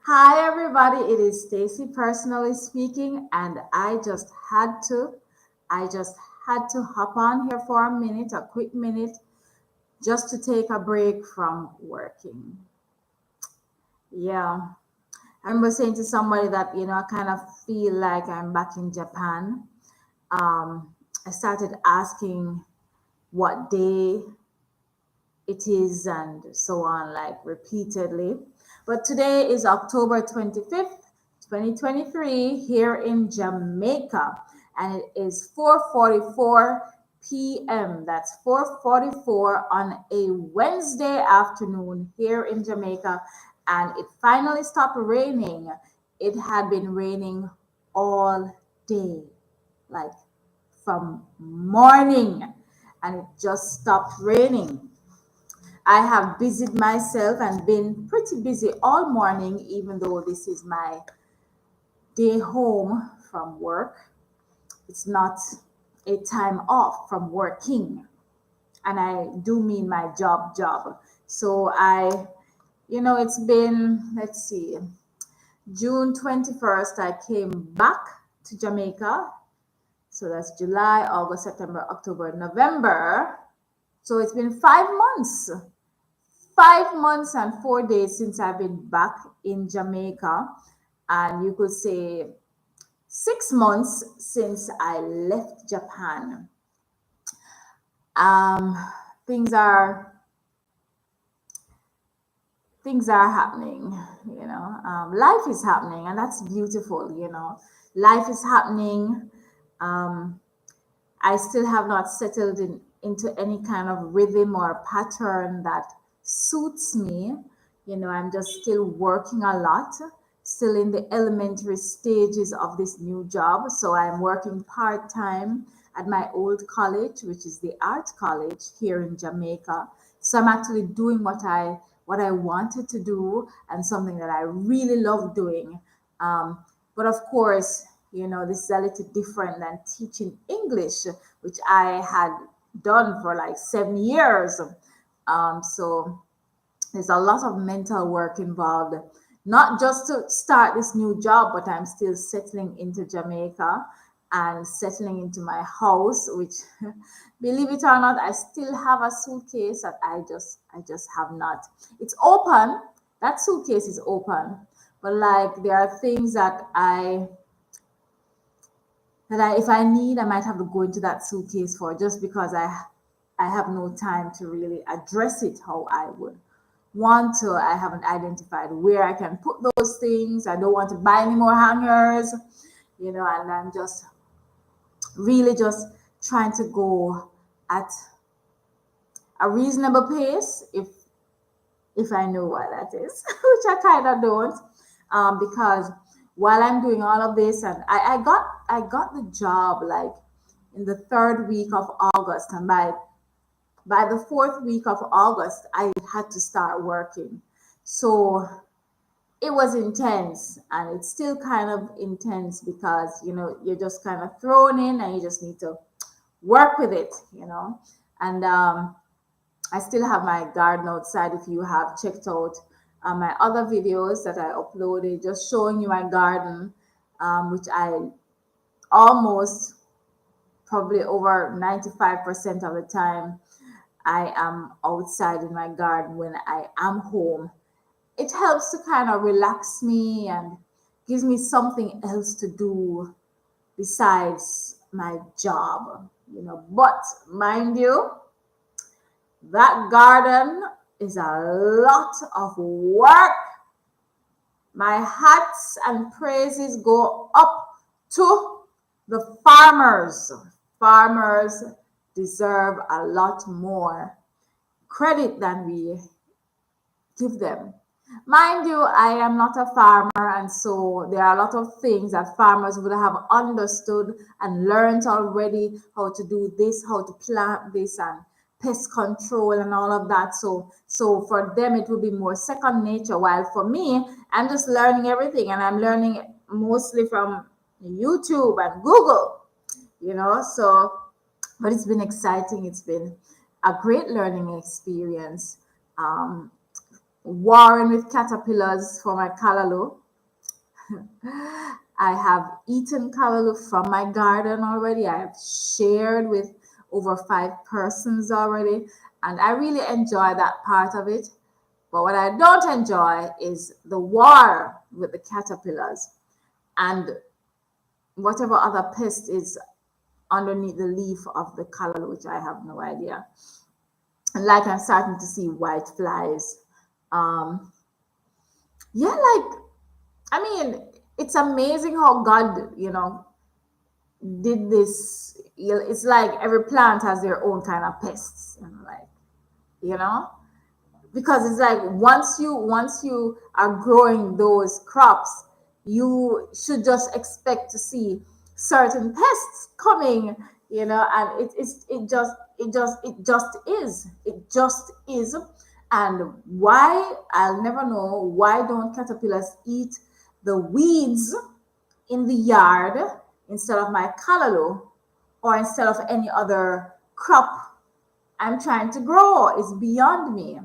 Hi everybody, it is Stacy personally speaking, and I just had to hop on here for a minute, a quick minute, just to take a break from working. Yeah, I remember saying to somebody that, I kind of feel like I'm back in Japan. I started asking what day it is and so on, like repeatedly. But today is October 25th, 2023, here in Jamaica, and it is 4:44 p.m. That's 4:44 on a Wednesday afternoon here in Jamaica, and it finally stopped raining. It had been raining all day, like from morning, and it just stopped raining. I have busied myself and been pretty busy all morning, even though this is my day home from work. It's not a time off from working. And I do mean my job. So it's been, let's see, June 21st, I came back to Jamaica. So that's July, August, September, October, November. So it's been 5 months. 5 months and 4 days since I've been back in Jamaica, and you could say 6 months since I left Japan. Um, things are things are happening. Life is happening, and that's beautiful. Life is happening. Um, I still have not settled into any kind of rhythm or pattern that suits me. I'm just still working a lot, still in the elementary stages of this new job. So I'm working part time at my old college, which is the art college here in Jamaica. So I'm actually doing what I wanted to do and something that I really love doing. But of course, this is a little different than teaching English, which I had done for like 7 years. So there's a lot of mental work involved, not just to start this new job, but I'm still settling into Jamaica and settling into my house, which, believe it or not, I still have a suitcase that I just have not. It's open. That suitcase is open, but like there are things if I need, I might have to go into that suitcase for, just because I have no time to really address it how I would want to. I haven't identified where I can put those things. I don't want to buy any more hangers, and I'm just really just trying to go at a reasonable pace, if I know what that is, which I kind of don't, because while I'm doing all of this, and I got the job like in the third week of August, and by the fourth week of August, I had to start working. So it was intense, and it's still kind of intense because you're just kind of thrown in and you just need to work with it. And I still have my garden outside. If you have checked out my other videos that I uploaded, just showing you my garden, which I almost, probably over 95% of the time, I am outside in my garden when I am home. It helps to kind of relax me and gives me something else to do besides my job. But mind you, that garden is a lot of work. My hats and praises go up to the farmers. Farmers deserve a lot more credit than we give them. Mind you, I am not a farmer, and so there are a lot of things that farmers would have understood and learned already, how to do this, how to plant this, and pest control and all of that. So for them, it would be more second nature. While for me, I'm just learning everything, and I'm learning mostly from YouTube and Google. So, but it's been exciting. It's been a great learning experience. Um, warring with caterpillars for my callaloo. I have eaten callaloo from my garden already. I have shared with over 5 persons already, and I really enjoy that part of it. But what I don't enjoy is the war with the caterpillars and whatever other pest is underneath the leaf of the callaloo, which I have no idea. And like I'm starting to see white flies. Um, yeah, like I mean, it's amazing how God, did this. It's like every plant has their own kind of pests, and like you know, because it's like once you are growing those crops, you should just expect to see certain pests coming, and it just is. And why, I'll never know, why don't caterpillars eat the weeds in the yard instead of my callaloo or instead of any other crop I'm trying to grow? Is beyond me.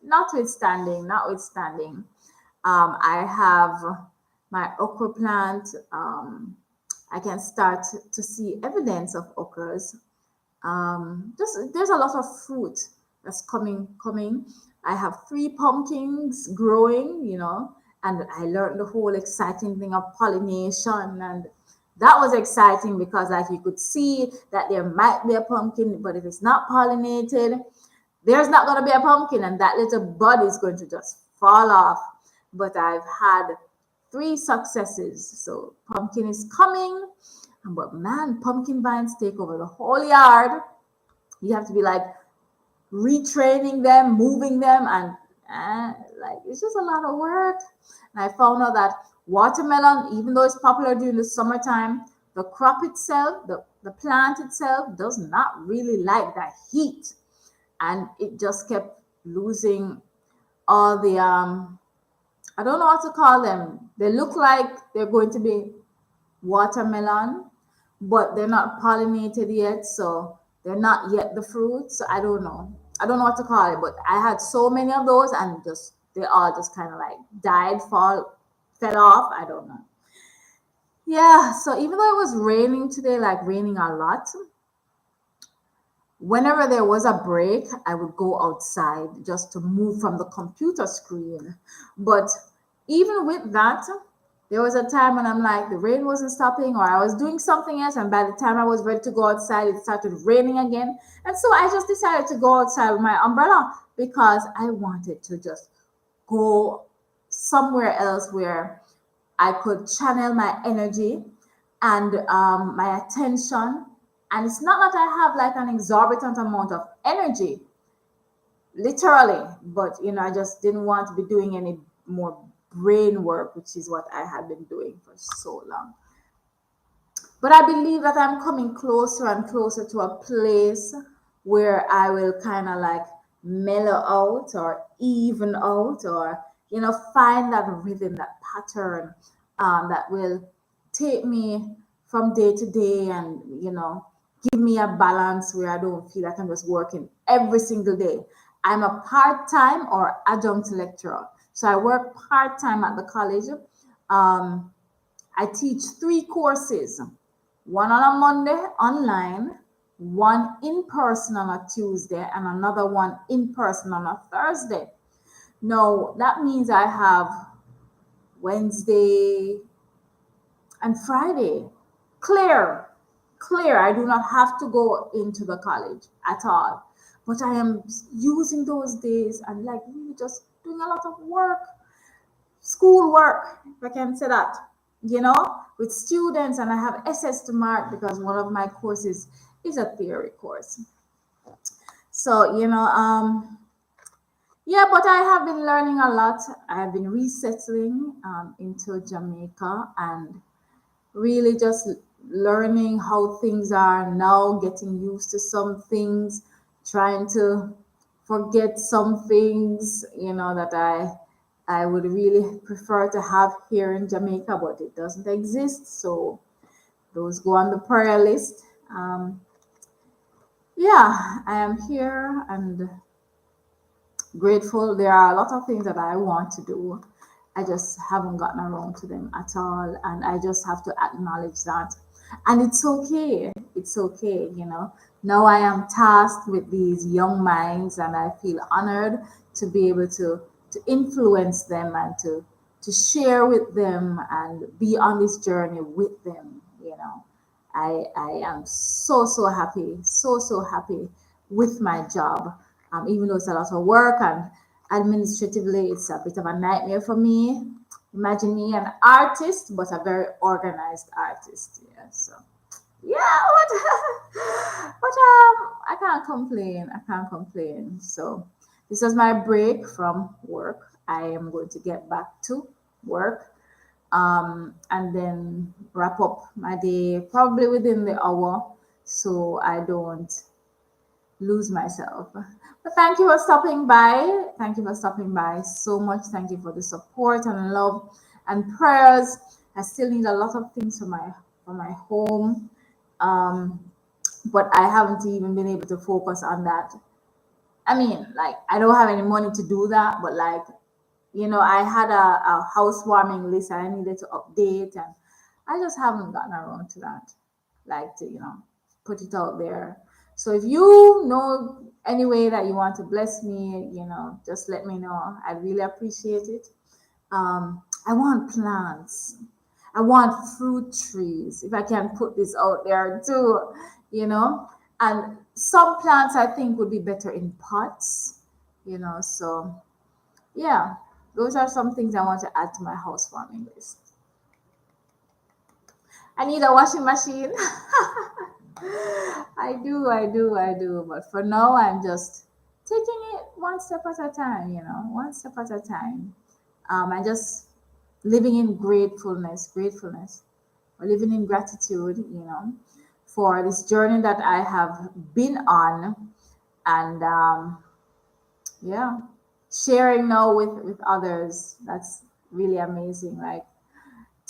Notwithstanding, I have my okra plant. I can start to see evidence of okras. Just there's a lot of fruit that's coming. I have 3 pumpkins growing, and I learned the whole exciting thing of pollination, and that was exciting because like you could see that there might be a pumpkin, but if it's not pollinated, there's not going to be a pumpkin, and that little bud is going to just fall off. But I've had 3 successes, so pumpkin is coming. But man, pumpkin vines take over the whole yard. You have to be like retraining them, moving them, and like it's just a lot of work. And I found out that watermelon, even though it's popular during the summertime, the crop itself, the plant itself, does not really like that heat, and it just kept losing all the I don't know what to call them. They look like they're going to be watermelon, but they're not pollinated yet, so they're not yet the fruit. So I don't know what to call it, but I had so many of those, and just they all just kind of like fell off. I don't know. Yeah, so even though it was raining today, like raining a lot, whenever there was a break, I would go outside just to move from the computer screen. But even with that, there was a time when I'm like, the rain wasn't stopping, or I was doing something else, and by the time I was ready to go outside, it started raining again. And so I just decided to go outside with my umbrella because I wanted to just go somewhere else where I could channel my energy and my attention. And it's not that I have like an exorbitant amount of energy, literally, but I just didn't want to be doing any more brain work, which is what I had been doing for so long. But I believe that I'm coming closer and closer to a place where I will kind of like mellow out or even out, or find that rhythm, that pattern, that will take me from day to day, and give me a balance where I don't feel like I'm just working every single day. I'm a part-time or adjunct lecturer, so I work part-time at the college. I teach 3 courses, one on a Monday online, one in person on a Tuesday, and another one in person on a Thursday. Now, that means I have Wednesday and Friday clear. Clear. I do not have to go into the college at all. But I am using those days and like really just doing a lot of work, school work, if I can say that, with students. And I have SS to mark because one of my courses is a theory course. So, yeah, but I have been learning a lot. I have been resettling into Jamaica and really just learning how things are now, getting used to some things, trying to forget some things, that I would really prefer to have here in Jamaica, but it doesn't exist. So those go on the prayer list. Yeah, I am here, and grateful. There are a lot of things that I want to do. I just haven't gotten around to them at all. And I just have to acknowledge that. And it's okay. It's okay, you know. Now I am tasked with these young minds, and I feel honored to be able to influence them and to share with them and be on this journey with them, you know. I am so happy, so happy with my job. Even though it's a lot of work and administratively it's a bit of a nightmare for me. Imagine me an artist, but a very organized artist. Yeah, so yeah, but I can't complain. I can't complain. So this is my break from work. I am going to get back to work, and then wrap up my day probably within the hour, so I don't lose myself. But thank you for stopping by. Thank you for stopping by so much. Thank you for the support and love and prayers. I still need a lot of things for my home. Um, but I haven't even been able to focus on that. I mean, like I don't have any money to do that, but like, you know, I had a housewarming list I needed to update, and I just haven't gotten around to that. Like to, you know, put it out there. So if you know any way that you want to bless me, you know, just let me know. I really appreciate it. I want plants. I want fruit trees. If I can put this out there too, you know. And some plants I think would be better in pots, you know. So yeah, those are some things I want to add to my housewarming list. I need a washing machine. I do. But for now, I'm just taking it one step at a time, you know, one step at a time. I just living in gratefulness, or living in gratitude, you know, for this journey that I have been on, and yeah, sharing now with others. That's really amazing. Like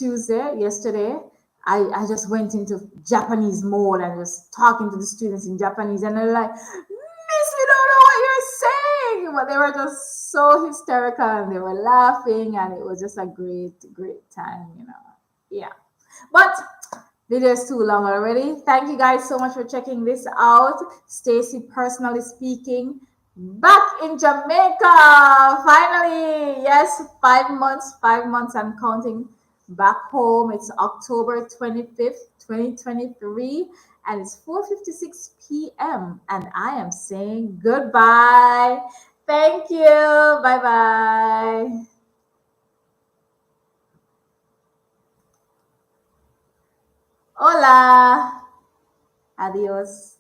yesterday, I just went into Japanese mode and was talking to the students in Japanese, and they're like, Miss, we don't know what you're saying. But they were just so hysterical and they were laughing, and it was just a great time, you know. Yeah. But video is too long already. Thank you guys so much for checking this out. Stacy, personally speaking, back in Jamaica. Finally, yes, 5 months, 5 months and counting back home. It's October 25th, 2023, and it's 4:56 p.m. And I am saying goodbye. Thank you. Bye bye. Hola. Adios.